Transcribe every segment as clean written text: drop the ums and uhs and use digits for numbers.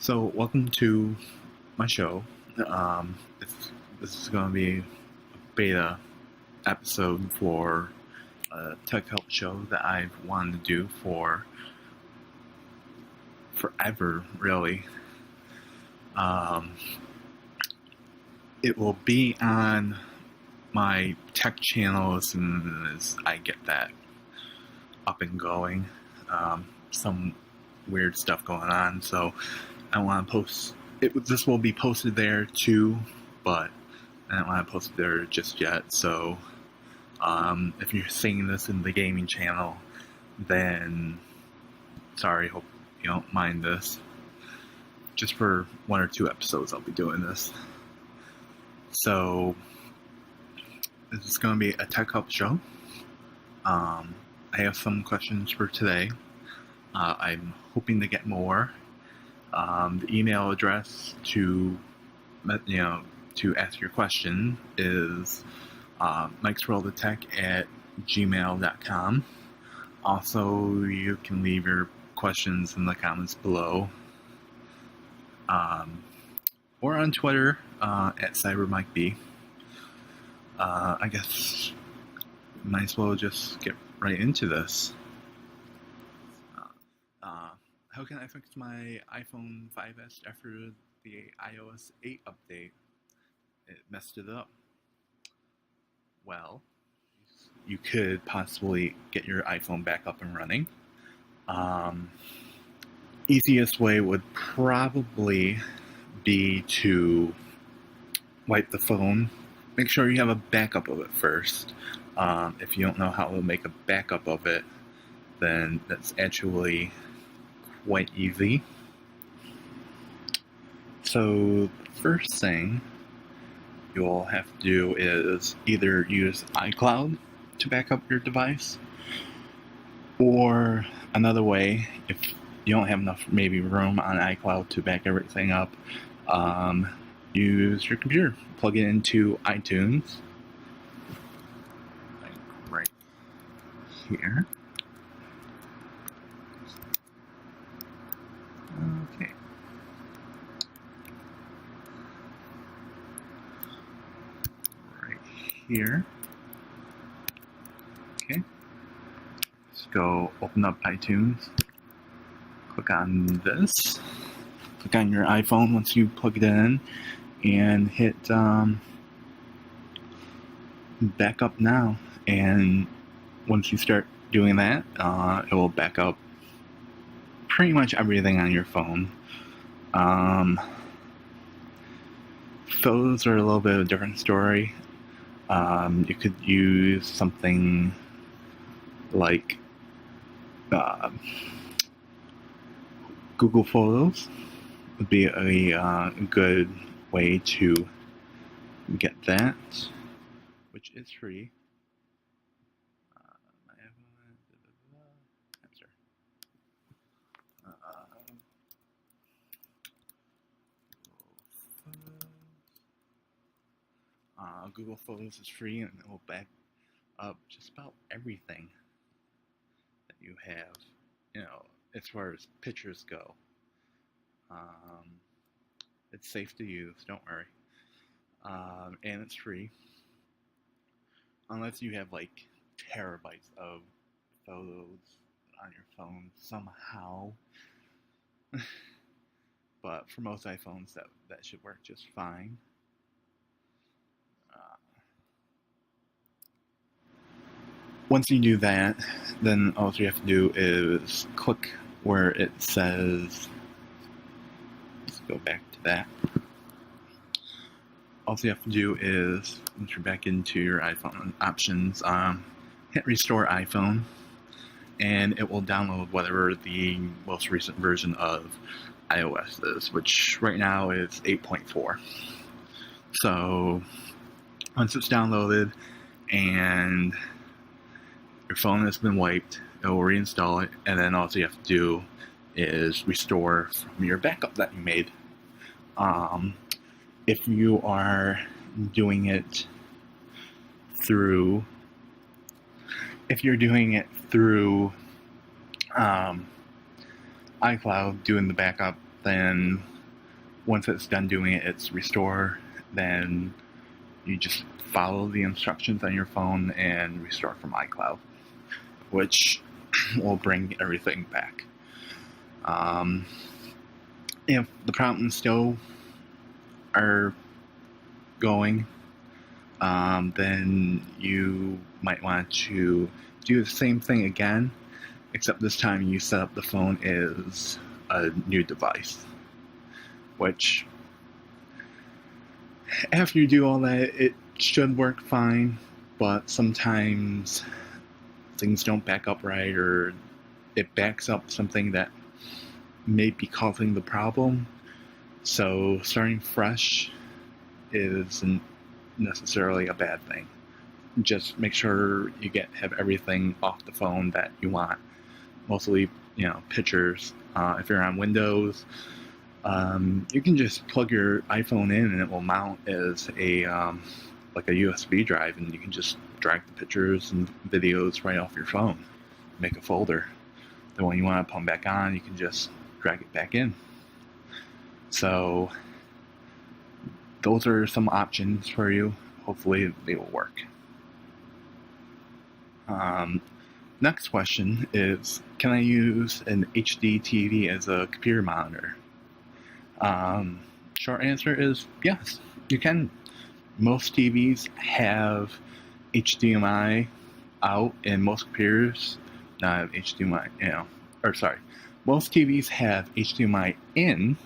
So, welcome to my show. Um, this is going to be a beta episode for a tech help show that I've wanted to do for forever, really. Um, it will be on my tech channel as soon as I get that up and going. Some weird stuff going on, so I want to post it. This will be posted there too, but I don't want to post it there just yet. So if you're seeing this in the gaming channel, then sorry, hope you don't mind this. Just for 1 or 2 episodes I'll be doing this. So this is going to be a tech help show. I have some questions for today. I'm hoping to get more. The email address to ask your question is mikesworldoftech@gmail.com. Also, you can leave your questions in the comments below, or on Twitter at CyberMikeB. I guess might as well just get right into this. How can I fix my iPhone 5S after the iOS 8 update? It messed it up. Well, you could possibly get your iPhone back up and running. Easiest way would probably be to wipe the phone. Make sure you have a backup of it first. If you don't know how to make a backup of it, then that's actually quite easy. So the first thing you'll have to do is either use iCloud to back up your device, or another way, if you don't have enough maybe room on iCloud to back everything up, use your computer. Plug it into iTunes, like right here. Okay. Right here. Okay. Let's go open up iTunes. Click on this. Click on your iPhone once you plug it in, and hit back up now. And once you start doing that, it will back up pretty much everything on your phone. Photos are a little bit of a different story. You could use something like Google Photos would be a good way to get that, which is free. Google Photos is free, and it will back up just about everything that you have, as far as pictures go. It's safe to use, don't worry. And it's free. Unless you have like terabytes of photos on your phone somehow. But for most iPhones, that should work just fine. Once you do that, then all you have to do is click where it says, let's go back to that. All you have to do is, once you're back into your iPhone options, hit Restore iPhone, and it will download whatever the most recent version of iOS is, which right now is 8.4. So once it's downloaded and your phone has been wiped, it will reinstall it, and then all you have to do is restore from your backup that you made. If you are doing it through iCloud, doing the backup then once it's done doing it, it's restore. Then you just follow the instructions on your phone and restore from iCloud, which will bring everything back. If the problems still are going, then you might want to do the same thing again, except this time you set up the phone as a new device, which after you do all that, it should work fine, but sometimes things don't back up right, or it backs up something that may be causing the problem. So starting fresh isn't necessarily a bad thing. Just make sure you have everything off the phone that you want. Mostly, pictures. If you're on Windows, you can just plug your iPhone in and it will mount as a like a USB drive, and you can just drag the pictures and videos right off your phone. Make a folder. Then when you want to put them back on, you can just drag it back in. So those are some options for you. Hopefully they will work. Next question is, can I use an HD TV as a computer monitor? Short answer is yes, you can. Most TVs have HDMI out, and most computers not have HDMI, most TVs have HDMI in,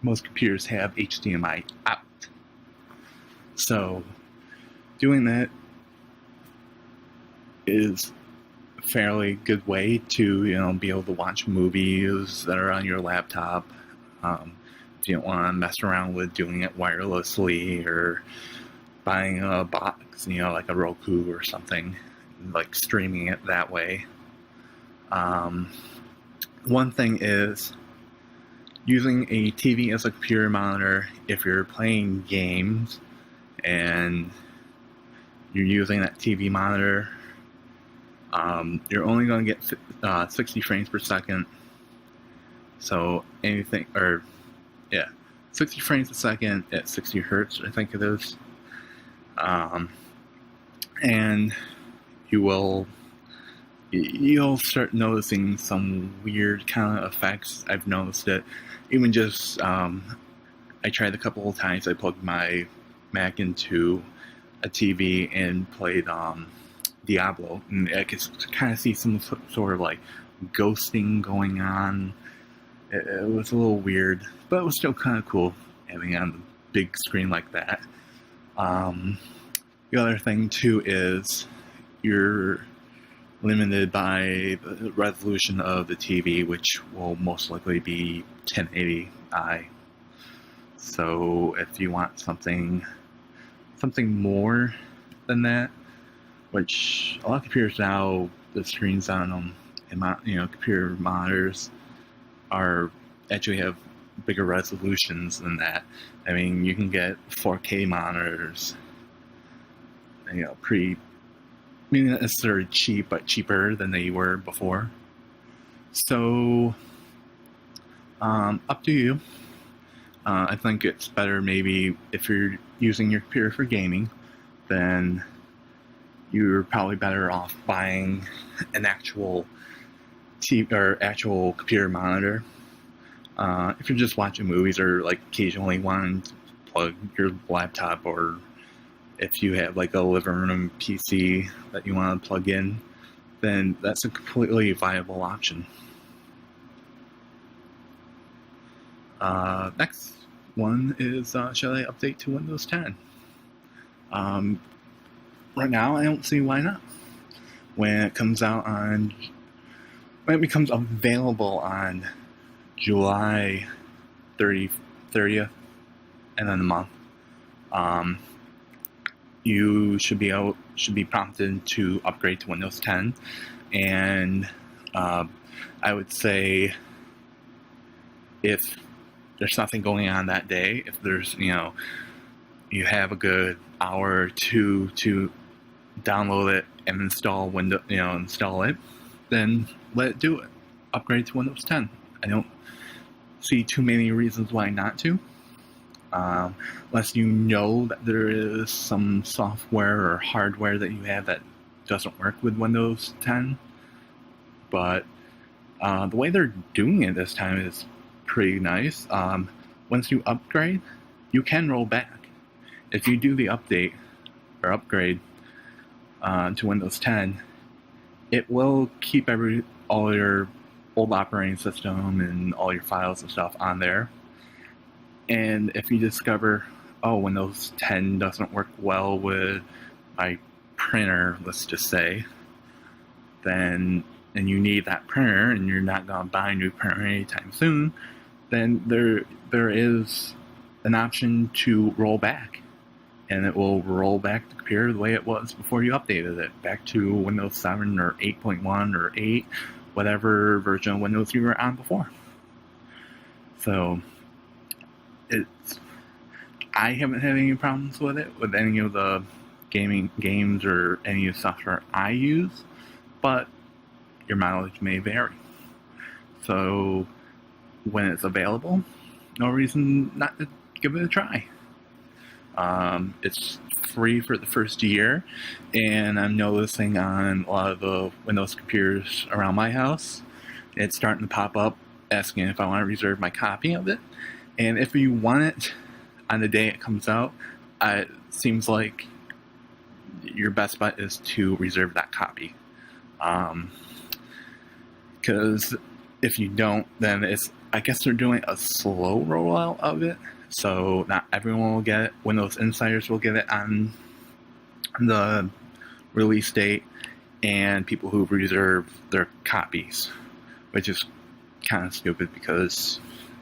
most computers have HDMI out. So doing that is a fairly good way to, be able to watch movies that are on your laptop. If you don't want to mess around with doing it wirelessly or buying a box, like a Roku or something, like streaming it that way. One thing is using a TV as a computer monitor. If you're playing games and you're using that TV monitor, you're only going to get 60 frames per second. So 60 frames a second at 60 hertz, I think it is. And you'll start noticing some weird kind of effects. I've noticed it. Even just, I tried a couple of times. I plugged my Mac into a TV and played Diablo, and I could kind of see some sort of like ghosting going on. It was a little weird, but it was still kind of cool having it on the big screen like that. The other thing too is you're limited by the resolution of the TV, which will most likely be 1080i. So if you want something more than that, which a lot of computers now, the screens on them, and computer monitors actually have bigger resolutions than that. I mean, you can get 4K monitors, maybe not necessarily cheap, but cheaper than they were before. So, up to you. I think it's better maybe if you're using your computer for gaming, then you're probably better off buying an actual TV or actual computer monitor. If you're just watching movies or like occasionally wanting to plug your laptop, or if you have like a living room PC that you want to plug in, then that's a completely viable option. Next one is, shall I update to Windows 10? Right now, I don't see why not. When it becomes available on July 30th, and then the month, you should be prompted to upgrade to Windows 10, and I would say if there's nothing going on that day, if there's you have a good hour or two to download it and install it, then let it do it. Upgrade to Windows 10. I don't see too many reasons why not to. Unless you know that there is some software or hardware that you have that doesn't work with Windows 10. But the way they're doing it this time is pretty nice. Once you upgrade, you can roll back. If you do the update or upgrade to Windows 10, it will keep all your old operating system and all your files and stuff on there. And if you discover, oh, Windows 10 doesn't work well with my printer, let's just say, then, and you need that printer and you're not going to buy a new printer anytime soon, then there is an option to roll back. And it will roll back the computer the way it was before you updated it, back to Windows 7 or 8.1 or 8, whatever version of Windows you were on before. So, I haven't had any problems with it, with any of the games or any of the software I use, but your mileage may vary. So, when it's available, no reason not to give it a try. It's free for the first year, and I'm noticing on a lot of the Windows computers around my house, it's starting to pop up asking if I want to reserve my copy of it. And if you want it on the day it comes out, it seems like your best bet is to reserve that copy. Because if you don't, then I guess they're doing a slow rollout of it. So not everyone will get it. Windows insiders will get it on the release date, and people who reserve their copies, which is kind of stupid because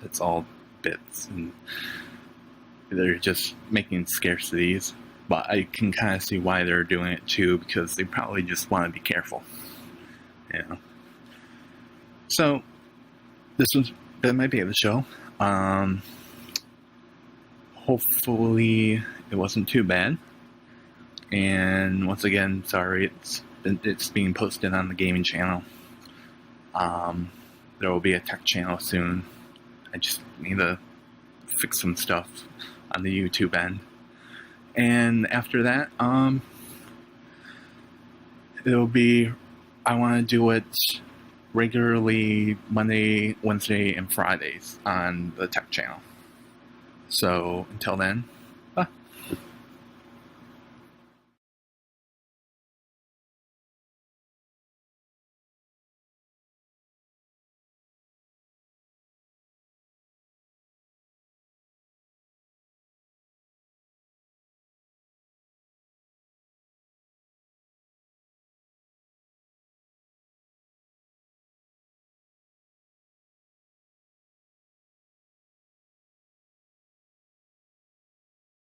it's all bits and they're just making scarcities. But I can kind of see why they're doing it too, because they probably just want to be careful. So that might be the show. Hopefully it wasn't too bad. And once again, sorry, it's being posted on the gaming channel. There will be a tech channel soon. I just need to fix some stuff on the YouTube end. And after that, it'll be, I want to do it regularly Monday, Wednesday, and Fridays on the tech channel. So until then,